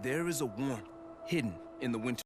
There is a warmth hidden in the winter.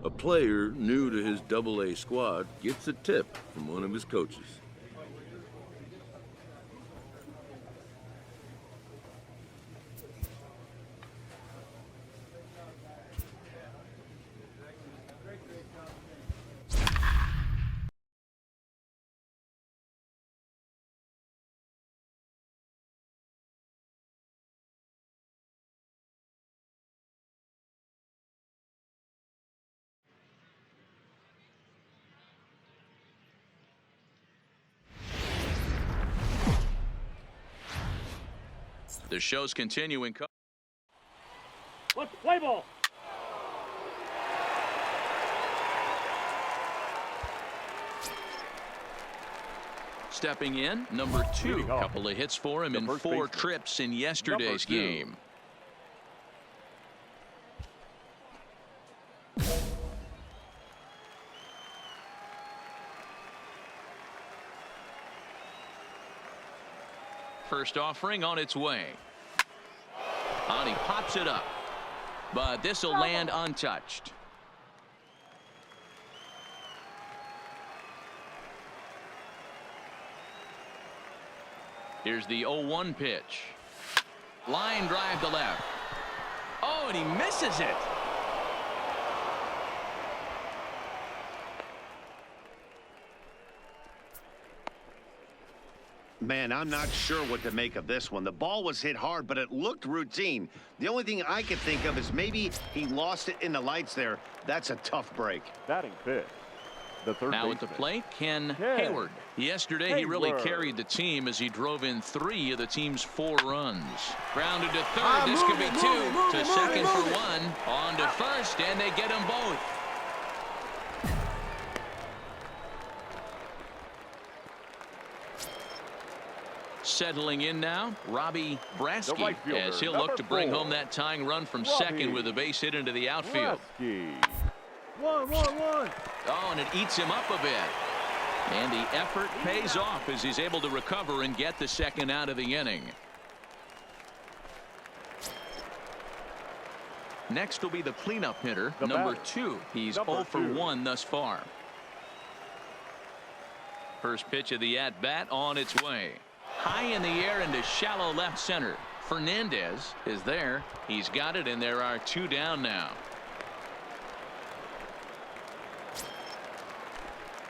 A player new to his AA squad gets a tip from one of his coaches. The show's continuing. Let's play ball. Stepping in, number 2. Couple of hits for him in 4 trips in yesterday's game. First offering on its way. And he pops it up. But this will land untouched. Here's the 0-1 pitch. Line drive to left. Oh, and he misses it. Man, I'm not sure what to make of this one. The ball was hit hard, but it looked routine. The only thing I could think of is maybe he lost it in the lights there. That's a tough break. Batting fifth. The third now at the plate, Ken Hayward. Yesterday, he really carried the team as he drove in 3 of the team's 4 runs. Grounded to third. This could be 2. To second for 1. On to first, and they get them both. Settling in now, Robbie Brasky, right as he'll look to bring home that tying run from second with a base hit into the outfield. 1-1-1. Oh, and it eats him up a bit. And the effort pays off as he's able to recover and get the second out of the inning. Next will be the cleanup hitter, number 2. He's 0 for 1 thus far. First pitch of the at-bat on its way. High in the air into shallow left center. Fernandez is there. He's got it, and there are 2 down now.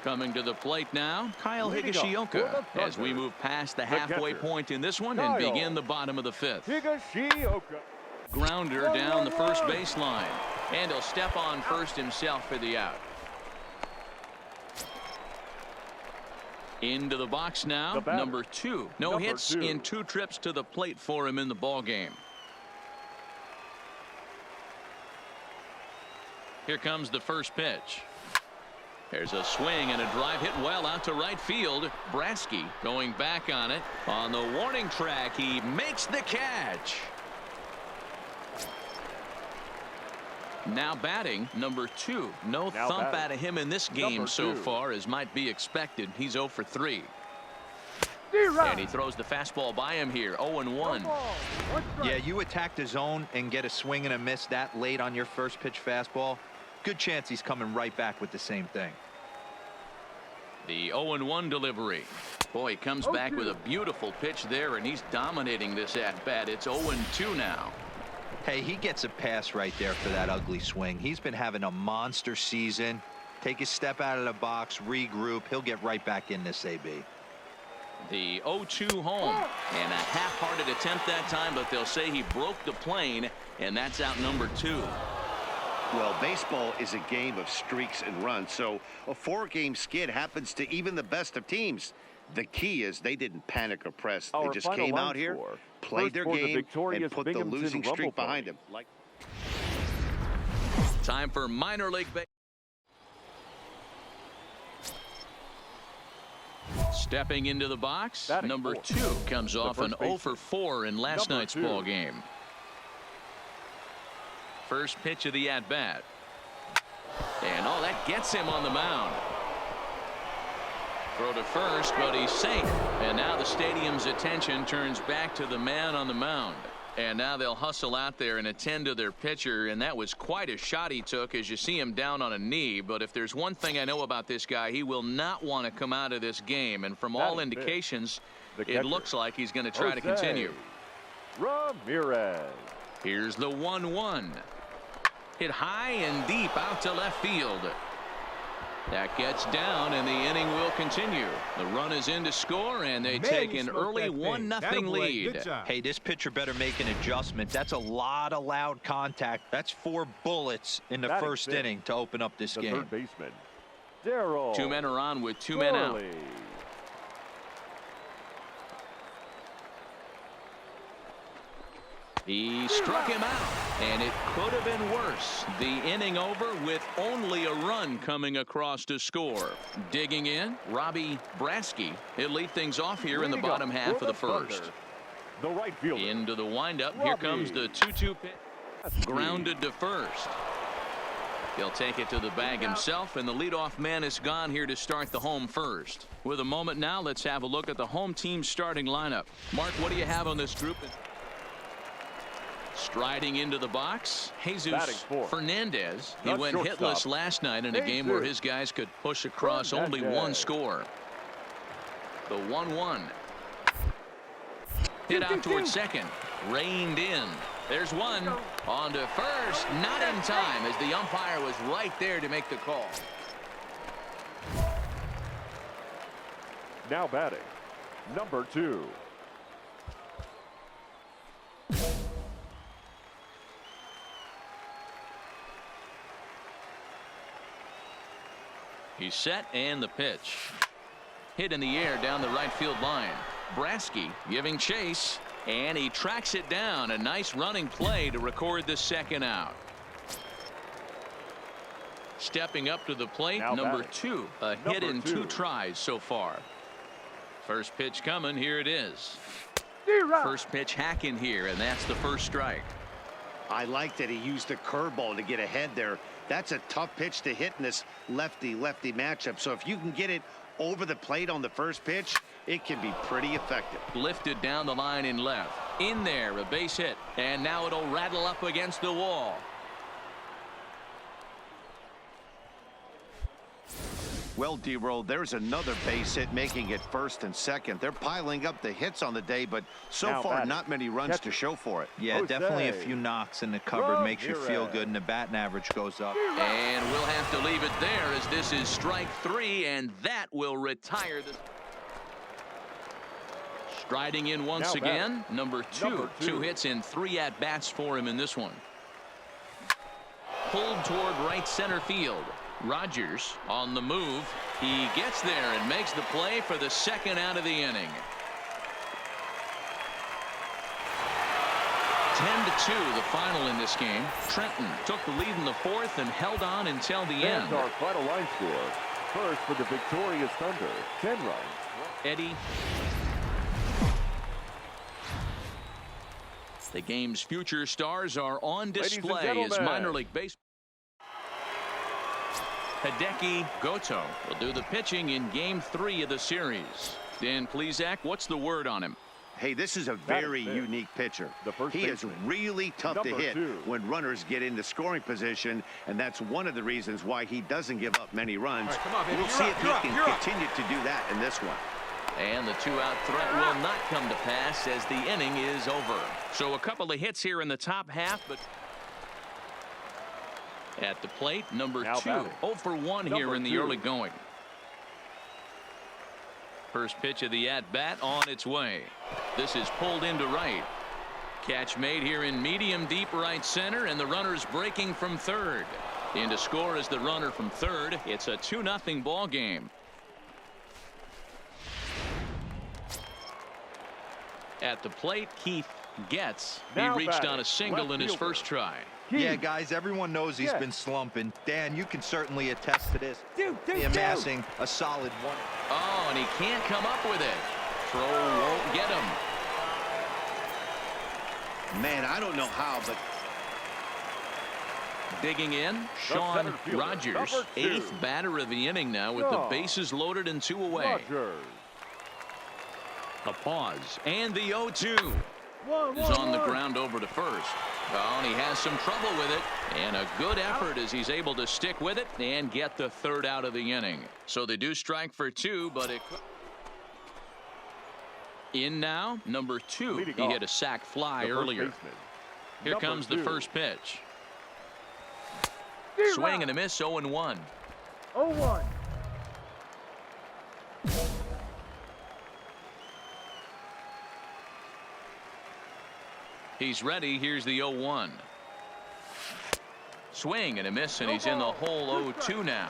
Coming to the plate now, Kyle Higashioka, as we move past the halfway point in this one and begin the bottom of the 5th. Higashioka. Grounder down the first baseline, and he'll step on first himself for the out. Into the box now, number 2. No hits in 2 trips to the plate for him in the ball game. Here comes the first pitch. There's a swing and a drive hit well out to right field. Brasky going back on it. On the warning track, he makes the catch. Now batting, number 2. No Now thump batting, out of him in this game number so 2. far, as might be expected. He's 0 for 3. And he throws the fastball by him here, 0-1. Yeah, you attack the zone and get a swing and a miss that late on your first pitch fastball. Good chance he's coming right back with the same thing. The 0-1 delivery. Boy, he comes back with a beautiful pitch there, and he's dominating this at-bat. It's 0-2 now. Hey, he gets a pass right there for that ugly swing. He's been having a monster season. Take a step out of the box, regroup. He'll get right back in this AB. The 0-2 home, and a half-hearted attempt that time, but they'll say he broke the plane, and that's out number 2. Well, baseball is a game of streaks and runs, so a 4-game skid happens to even the best of teams. The key is they didn't panic or press. They just came out here, played their game, and put the losing streak behind them. Time for minor league baseball. Stepping into the box, number 2 comes off an 0 for 4 in last night's ball game. First pitch of the at-bat. And that gets him on the mound. Throw to first, but he's safe. And now the stadium's attention turns back to the man on the mound. And now they'll hustle out there and attend to their pitcher, and that was quite a shot he took as you see him down on a knee. But if there's one thing I know about this guy, he will not want to come out of this game. And from all indications, it looks like he's going to try to continue. Ramirez. Here's the 1-1. Hit high and deep out to left field. That gets down, and the inning will continue. The run is in to score, and they take an early 1-0 lead. Hey, this pitcher better make an adjustment. That's a lot of loud contact. That's 4 bullets in the first inning to open up this game. Third baseman, Darryl. 2 men are on with 2 men out. He struck him out, and it could have been worse. The inning over with only a run coming across to score. Digging in, Robbie Brasky. He'll lead things off here in the bottom half of the first. The right fielder. Into the windup. Here comes the 2-2 pitch. Grounded to first. He'll take it to the bag himself, and the leadoff man is gone here to start the home first. With a moment now, let's have a look at the home team's starting lineup. Mark, what do you have on this group? Striding into the box, Jesus Fernandez. He went hitless last night in a game where his guys could push across only 1 score. The 1-1. Hit out towards second. Reined in. There's one. On to first. Not in time, as the umpire was right there to make the call. Now batting, number 2. He's set, and the pitch. Hit in the air down the right field line. Brasky giving chase, and he tracks it down. A nice running play to record the second out. Stepping up to the plate, number 2. A hit in 2 tries so far. First pitch coming. Here it is. First pitch hacking here, and that's the first strike. I like that he used the curveball to get ahead there. That's a tough pitch to hit in this lefty-lefty matchup. So if you can get it over the plate on the first pitch, it can be pretty effective. Lifted down the line in left. In there, a base hit. And now it'll rattle up against the wall. Well, D-Roll, there's another base hit, making it first and second. They're piling up the hits on the day, but so far not many runs to show for it. Yeah, definitely a few knocks in the cupboard. Makes you feel good, and the batting average goes up. And we'll have to leave it there, as this is strike 3, and that will retire the... Striding in once again, number 2. 2 hits and 3 at-bats for him in this one. Pulled toward right center field. Rogers on the move. He gets there and makes the play for the second out of the inning. 10-2 the final in this game. Trenton took the lead in the 4th and held on until the end. Our final line score. First for the victorious Thunder, 10 runs. Eddie. The game's future stars are on display as minor league baseball. Hideki Goto will do the pitching in Game 3 of the series. Dan Plesac, what's the word on him? Hey, this is a very unique pitcher. He is really tough to hit when runners get into scoring position, and that's one of the reasons why he doesn't give up many runs. Right, come on, baby. We'll see if he can continue to do that in this one. And the two-out threat will not come to pass as the inning is over. So a couple of hits here in the top half, but at the plate, number 2. 0 for 1 here in the early going. First pitch of the at-bat on its way. This is pulled into right. Catch made here in medium deep right center, and the runner's breaking from third. In to score is the runner from third. It's a 2-0 ball game. At the plate, Keith Getz. He reached on a single in his first try. Yeah, guys, everyone knows he's been slumping. Dan, you can certainly attest to this. Amassing a solid 1. Oh, and he can't come up with it. Throw won't get him. Man, I don't know how, but digging in, Sean Rogers, 8th batter of the inning now with the bases loaded and 2 away. A pause, and the 0-2 is on the ground over to first. Oh, and he has some trouble with it, and a good effort as he's able to stick with it and get the third out of the inning. So they do strike for 2, but it in now, number 2. He hit a sac fly earlier. Here comes the first pitch. Swing and a miss, 0-1. 0-1. He's ready. Here's the 0-1. Swing and a miss, and he's in the hole 0-2 now.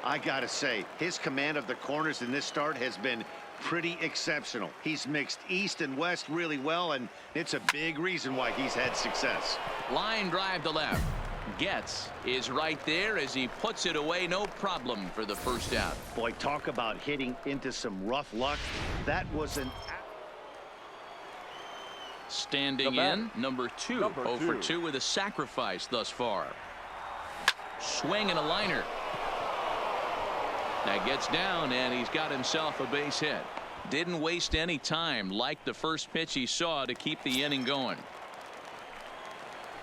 I gotta say, his command of the corners in this start has been pretty exceptional. He's mixed east and west really well, and it's a big reason why he's had success. Line drive to left. Getz is right there as he puts it away, no problem for the first out. Boy, talk about hitting into some rough luck. That was an standing in, number 2. 0 for 2 with a sacrifice thus far. Swing and a liner. That gets down, and he's got himself a base hit. Didn't waste any time like the first pitch he saw to keep the inning going.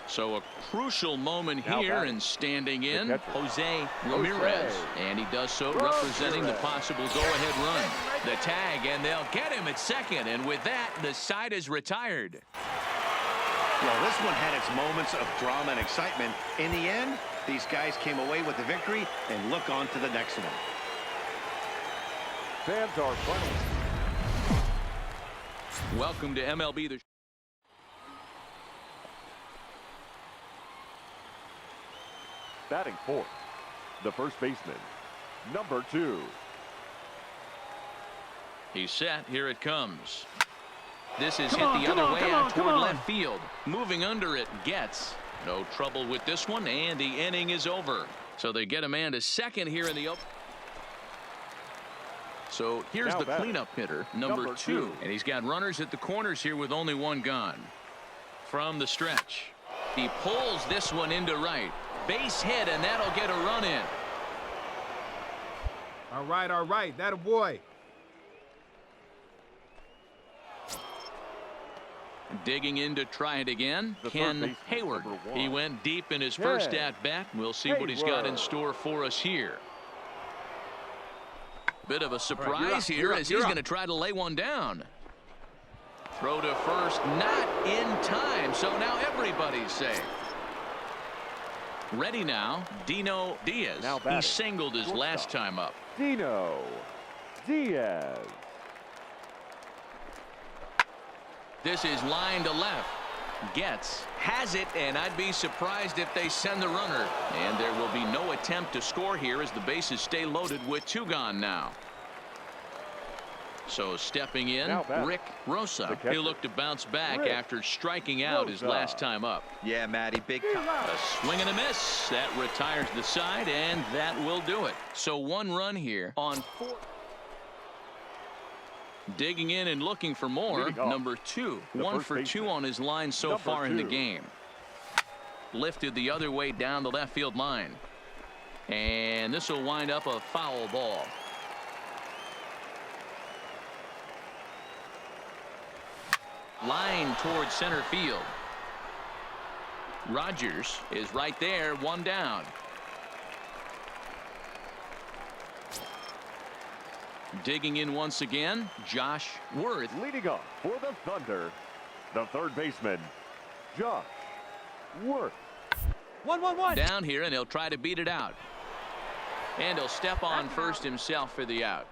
So a crucial moment here, and standing in, Jose Ramirez. And he does so representing the possible go-ahead run. The tag, and they'll get him at second. And with that, the side is retired. Well, this one had its moments of drama and excitement. In the end, these guys came away with the victory and look on to the next one. Fans are funny. Welcome to MLB The Batting fourth, the first baseman, number 2. He's set. Here it comes. This is hit the other way out toward left field. Moving under it, Getz. No trouble with this one, and the inning is over. So they get a man to second here in the open. So here's the cleanup hitter, number 2. And he's got runners at the corners here with only 1 gone. From the stretch, he pulls this one into right. Base hit, and that'll get a run in. All right. That a boy. Digging in to try it again, Ken Hayward. He went deep in his first at-bat. We'll see what he's got in store for us here. Bit of a surprise here as he's going to try to lay one down. Throw to first, not in time, so now everybody's safe. Ready now, Dino Diaz. He singled his last time up. Dino Diaz. This is line to left. Getz has it, and I'd be surprised if they send the runner. And there will be no attempt to score here as the bases stay loaded with 2 gone now. So stepping in, Rick Rosa. He'll look to bounce back after striking out his last time up. Yeah, Matty, big time. A swing and a miss. That retires the side, and that will do it. So 1 run here on 4. Digging in and looking for more, number 2. 1 for 2 on his line so far in the game. Lifted the other way down the left field line. And this will wind up a foul ball. Line towards center field. Rogers is right there, one down. Digging in once again, Josh Worth. Leading up for the Thunder, the third baseman, Josh Worth. 1-1-1. Down here, and he'll try to beat it out. And he'll step on first himself for the out.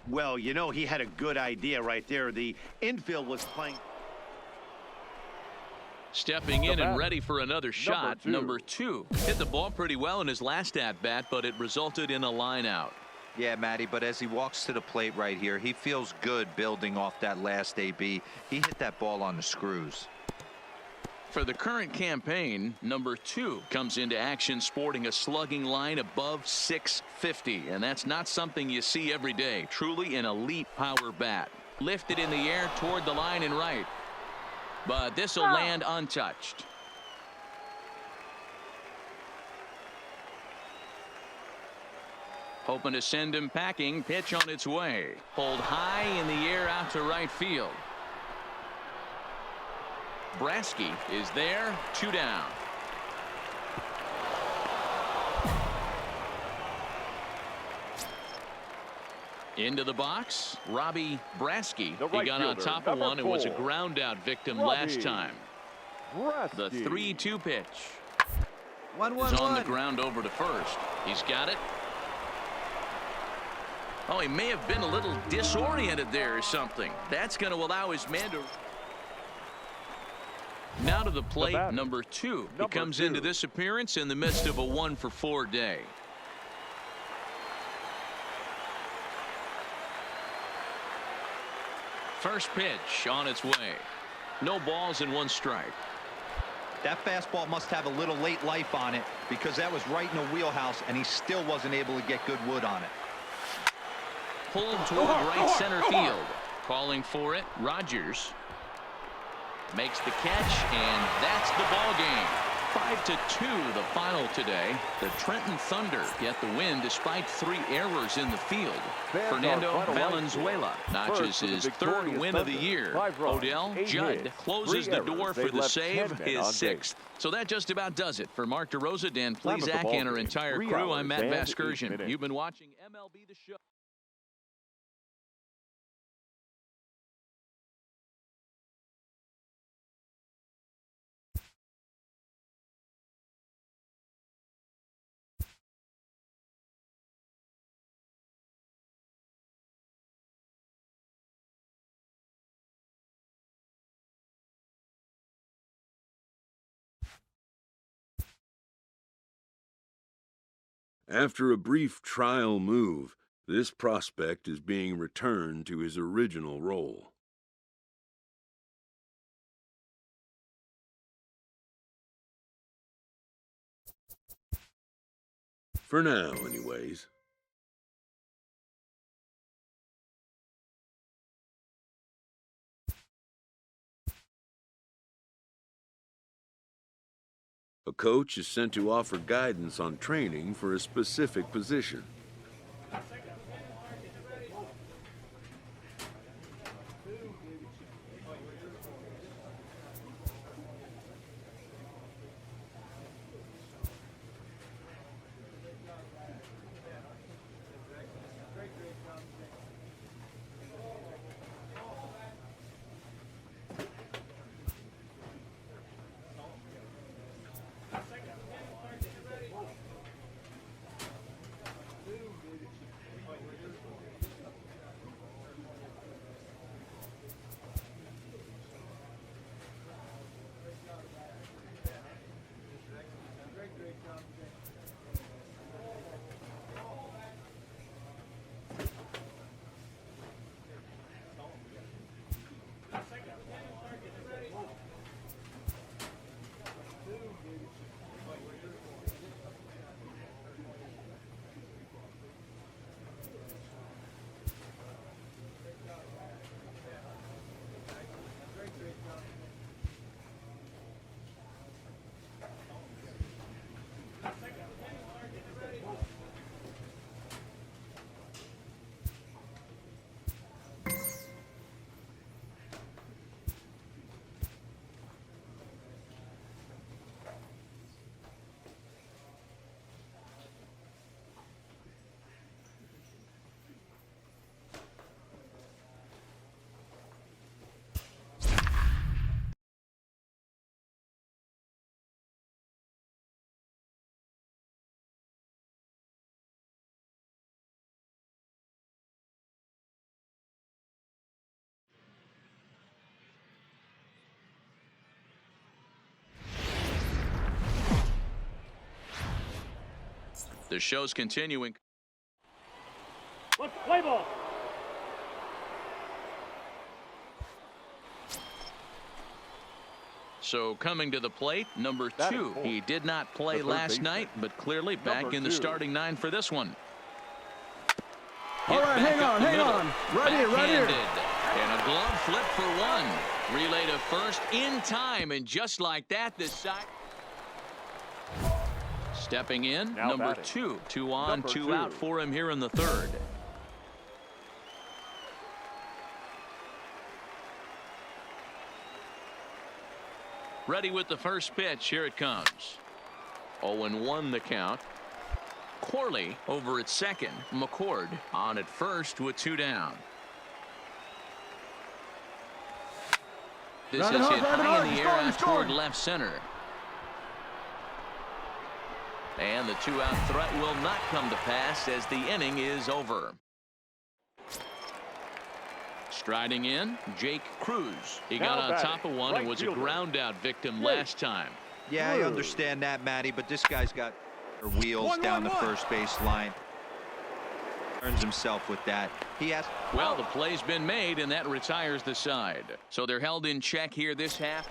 Well, you know, he had a good idea right there. The infield was playing. Stepping in and ready for another shot, number two. Hit the ball pretty well in his last at-bat, but it resulted in a line out. Yeah, Matty, but as he walks to the plate right here, he feels good building off that last AB. He hit that ball on the screws. For the current campaign, number two comes into action sporting a slugging line above 650, and that's not something you see every day. Truly an elite power bat. Lifted in the air toward the line and right. But this will land untouched. Hoping to send him packing. Pitch on its way. Pulled high in the air out to right field. Brasky is there. 2 down. Into the box, Robbie Brasky. He got on top of one and was a ground out victim last time. The 3-2 pitch is on the ground over to first. He's got it. Oh, he may have been a little disoriented there or something. That's going to allow his man to. Now to the plate, number two. He comes into this appearance in the midst of a 1-for-4 day. First pitch on its way. No balls and 1 strike. That fastball must have a little late life on it because that was right in the wheelhouse and he still wasn't able to get good wood on it. Pulled toward right center field. Calling for it, Rogers. Makes the catch, and that's the ball game. 5-2 the final today. The Trenton Thunder get the win despite 3 errors in the field. Fernando Valenzuela notches his 3rd win of the year. Odell Judd closes the door for the save, his 6th. So that just about does it. For Mark DeRosa, Dan Plesac, and our entire crew, I'm Matt Vasgersian. You've been watching MLB The Show. After a brief trial move, this prospect is being returned to his original role. For now, anyways. A coach is sent to offer guidance on training for a specific position. The show's continuing. Let's play ball. So coming to the plate, number 2. He did not play last night, but clearly back in the starting 9 for this one. All right, hang on. Right here. And a glove flip for 1. Relay to first in time, and just like that, this side. Stepping in, Now number batting. 2. 2 on, Number 2 2. out for him here in the 3rd. Ready with the first pitch. Here it comes. 0-1 the count. Corley over at second. McCord on at first with 2 down. This is hit high in the air out toward left center. And the 2-out threat will not come to pass as the inning is over. Striding in, Jake Cruz. He got on top of one and was a ground out victim last time. Yeah, I understand that, Matty, but this guy's got wheels down the first base line. Earns himself with that. He has. Well, the play's been made, and that retires the side. So they're held in check here this half.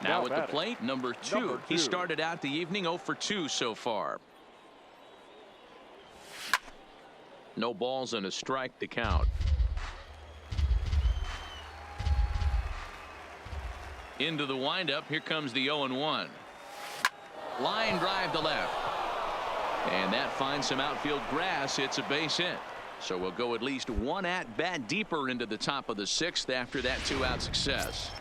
Now at the plate, number 2. He started out the evening 0 for 2 so far. No balls and a strike to count. Into the windup. Here comes the 0-1. Line drive to left. And that finds some outfield grass. It's a base hit. So we'll go at least 1 at bat deeper into the top of the 6th after that 2-out success.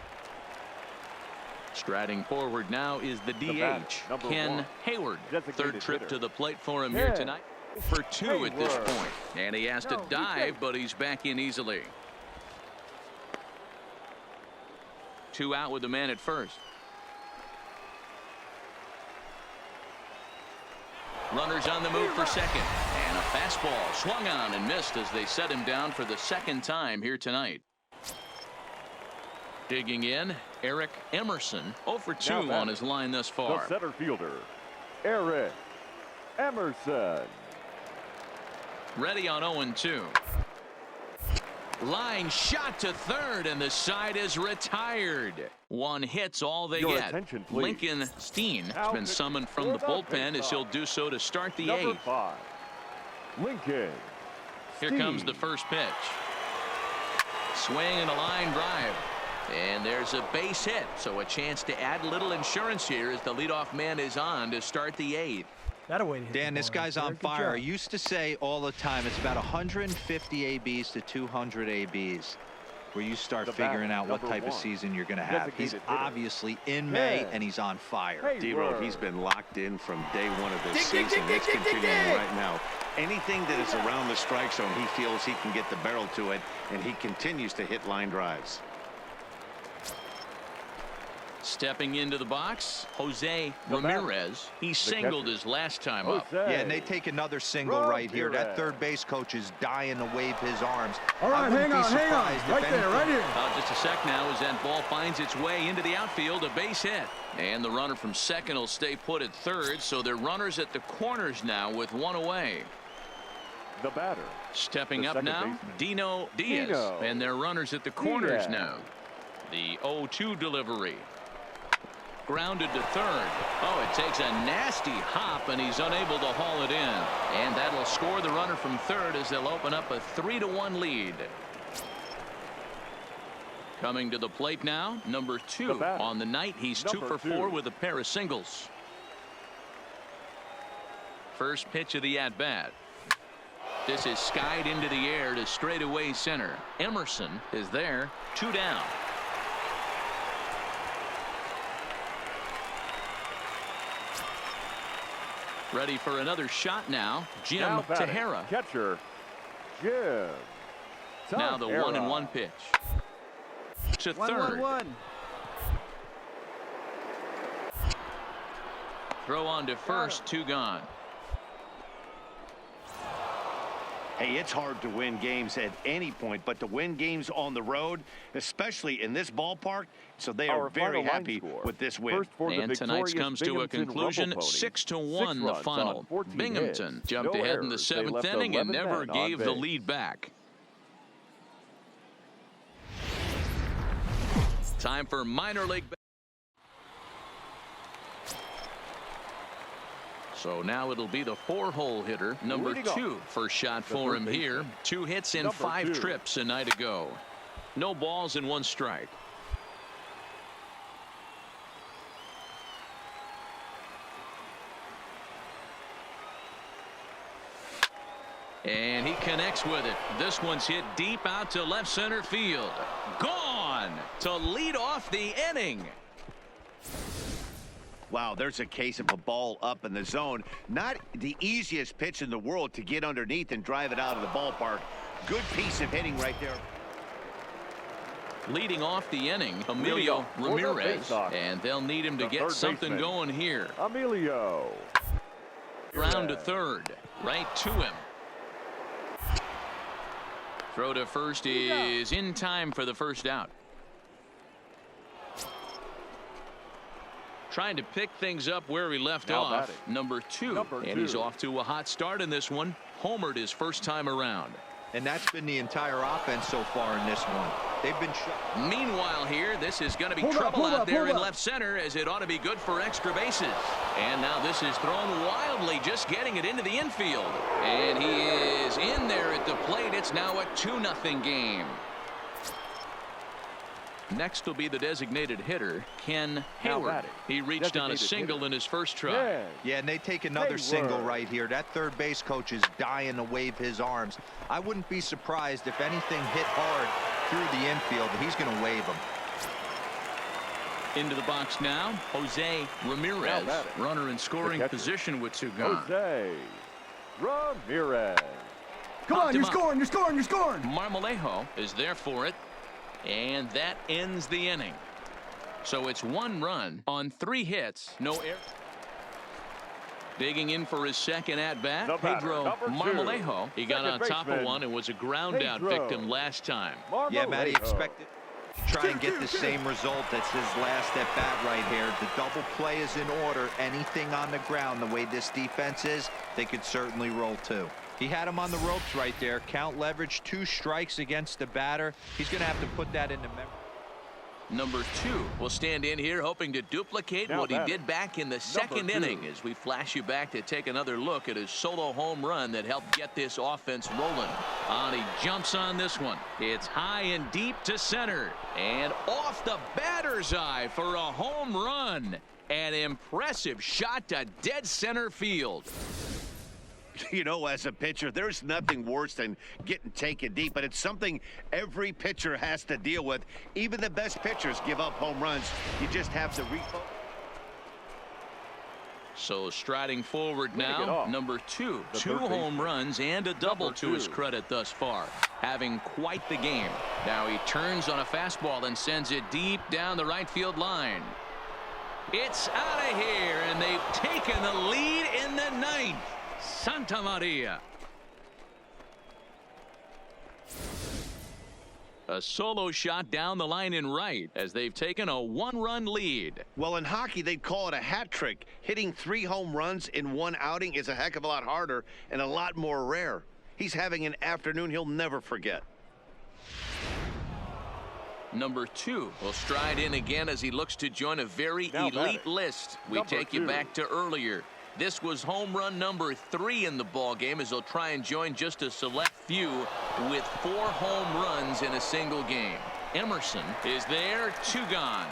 Striding forward now is the DH, Ken Hayward. Third trip to the plate for him here tonight. For 2 at this point. And he has to dive, but he's back in easily. 2 out with the man at first. Runners on the move for second. And a fastball swung on and missed as they set him down for the 2nd time here tonight. Digging in, Eric Emerson, 0 for 2 on his line thus far. The center fielder, Eric Emerson. Ready on 0-2. Line shot to third, and the side is retired. 1 hit's all they get. Lincoln Steen has been summoned from the bullpen as he'll do so to start the 8th. 5, Lincoln Here comes the first pitch. Swing and a line drive. And there's a base hit, so a chance to add a little insurance here as the leadoff man is on to start the 8th. That'll way to hit Dan, this guy's on fire. I used to say all the time it's about 150 ABs to 200 ABs where you start figuring out what type of season you're going to have. He's obviously in May, and he's on fire. D-Roll, he's been locked in from day 1 of this season. It's continuing right now. Anything that is around the strike zone, he feels he can get the barrel to it, and he continues to hit line drives. Stepping into the box, Jose Ramirez. He singled his last time up. Yeah, and they take another single right here. That third base coach is dying to wave his arms. All right, hang on. Right there, right here. Just a sec now as that ball finds its way into the outfield, a base hit. And the runner from second will stay put at third, so they're runners at the corners now with one away. The batter. Stepping up now, Dino Diaz. And they're runners at the corners now. The 0-2 delivery. Grounded to third. Oh, it takes a nasty hop, and he's unable to haul it in. And that'll score the runner from third as they'll open up a 3-1 lead. Coming to the plate now, number 2. On the night, he's 2 for 4 with a pair of singles. First pitch of the at-bat. This is skied into the air to straightaway center. Emerson is there, 2 down. Ready for another shot now. Jim Tejera. Catcher, Jim. Now the 1-1 pitch. To third. 1-1-1. Throw on to first, 2 gone. Hey, it's hard to win games at any point, but to win games on the road, especially in this ballpark, so they are very happy with this win. And tonight's comes to a conclusion, 6-1 the final. Binghamton jumped ahead in the 7th inning and never gave the lead back. Time for minor league. So now it'll be the 4-hole hitter, number 2. First shot for him here. 2 hits in 5 trips a night ago. No balls and 1 strike. And he connects with it. This one's hit deep out to left center field. Gone to lead off the inning. Wow, there's a case of a ball up in the zone. Not the easiest pitch in the world to get underneath and drive it out of the ballpark. Good piece of hitting right there. Leading off the inning, Emilio Ramirez, and they'll need him to get something going here. Emilio. Ground to third, right to him. Throw to first is in time for the first out. Trying to pick things up where he left off. Number 2. And he's off to a hot start in this one. Homered his first time around. And that's been the entire offense so far in this one. They've been shut. Meanwhile here, this is going to be trouble out there in left center, as it ought to be good for extra bases. And now this is thrown wildly, just getting it into the infield. And he is in there at the plate. It's now a 2-0 game. Next will be the designated hitter, Ken Hayward. He reached on a single in his first try. Yeah, and they take another single right here. That third base coach is dying to wave his arms. I wouldn't be surprised if anything hit hard through the infield. He's going to wave them. Into the box now, Jose Ramirez. Runner in scoring position with 2 gone. Jose Ramirez. Come on, you're scoring. Marmolejo is there for it. And that ends the inning. So it's 1 run on 3 hits, no error. Digging in for his second at-bat, Pedro Marmolejo. He got on top of one and was a ground-out victim last time. Yeah, Matty expected to try and get the same result. That's his last at-bat right here. The double play is in order. Anything on the ground, the way this defense is, they could certainly roll 2. He had him on the ropes right there. Count leverage, 2 strikes against the batter. He's going to have to put that into memory. Number 2 will stand in here hoping to duplicate what he did back in the second inning, as we flash you back to take another look at his solo home run that helped get this offense rolling. He jumps on this one. It's high and deep to center and off the batter's eye for a home run. An impressive shot to dead center field. You know, as a pitcher, there's nothing worse than getting taken deep, but it's something every pitcher has to deal with. Even the best pitchers give up home runs. You just have to refocus. So striding forward now, number 2. 2 home runs and a double to his credit thus far. Having quite the game. Now he turns on a fastball and sends it deep down the right field line. It's out of here, and they've taken the lead in the ninth. Santa Maria. A solo shot down the line in right as they've taken a one-run lead. Well, in hockey, they'd call it a hat trick. Hitting 3 home runs in one outing is a heck of a lot harder and a lot more rare. He's having an afternoon he'll never forget. Number 2 will stride in again as he looks to join a very elite list. We take you back to earlier. This was home run number 3 in the ball game as he'll try and join just a select few with 4 home runs in a single game. Emerson is there, 2 gone.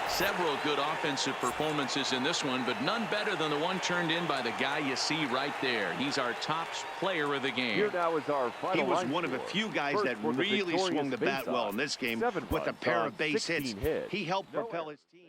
Several good offensive performances in this one, but none better than the one turned in by the guy you see right there. He's our top player of the game. Here now is our final he was one of a few guys that really swung the bat well in this game with a pair of base hits. He helped propel his team.